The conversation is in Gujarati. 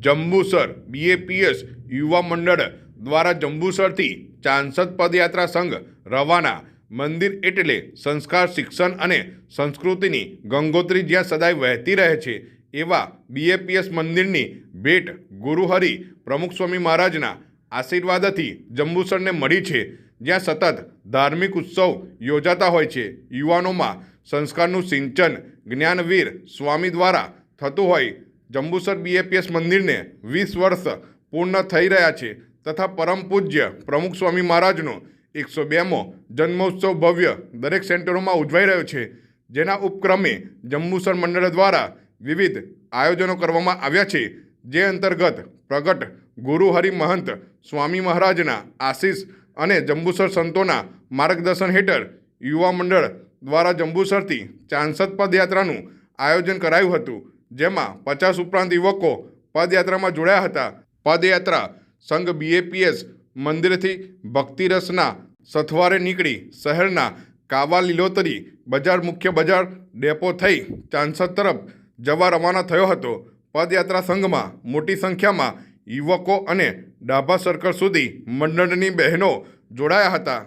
જંબુસર BAPS યુવા મંડળ દ્વારા જંબુસરથી ચાંસદ પદયાત્રા સંઘ રવાના। મંદિર એટલે સંસ્કાર, શિક્ષણ અને સંસ્કૃતિની ગંગોત્રી જ્યાં સદાય વહેતી રહે છે એવા BAPS મંદિરની ભેટ ગુરુહરિ પ્રમુખ સ્વામી મહારાજના આશીર્વાદથી જંબુસરને મળી છે, જ્યાં સતત ધાર્મિક ઉત્સવ યોજાતા હોય છે। યુવાનોમાં સંસ્કારનું સિંચન જ્ઞાનવીર સ્વામી દ્વારા થતું હોય જંબુસર BAPS મંદિરને 20 વર્ષ પૂર્ણ થઈ રહ્યા છે તથા પરમ પૂજ્ય પ્રમુખ સ્વામી મહારાજનો 102મો જન્મોત્સવ ભવ્ય દરેક સેન્ટરોમાં ઉજવાઈ રહ્યો છે, જેના ઉપક્રમે જંબુસર મંડળ દ્વારા વિવિધ આયોજનો કરવામાં આવ્યા છે, જે અંતર્ગત પ્રગટ ગુરુહરિ મહંત સ્વામી મહારાજના આશીષ અને જંબુસર સંતોના માર્ગદર્શન હેઠળ યુવા મંડળ દ્વારા જંબુસરથી ચાંસદ પદયાત્રાનું આયોજન કરાયું હતું, જેમાં 50 ઉપરાંત યુવકો પદયાત્રામાં જોડાયા હતા। પદયાત્રા સંઘ BAPS મંદિરથી ભક્તિરસના સથવારે નીકળી શહેરના કાવા લીલોતરી બજાર મુખ્ય બજાર ડેપો થઈ ચાંસદ તરફ જવા રવાના થયો હતો। પદયાત્રા સંઘમાં મોટી સંખ્યામાં યુવકો અને ડાભા સર્કલ સુધી મંડળની બહેનો જોડાયા હતા।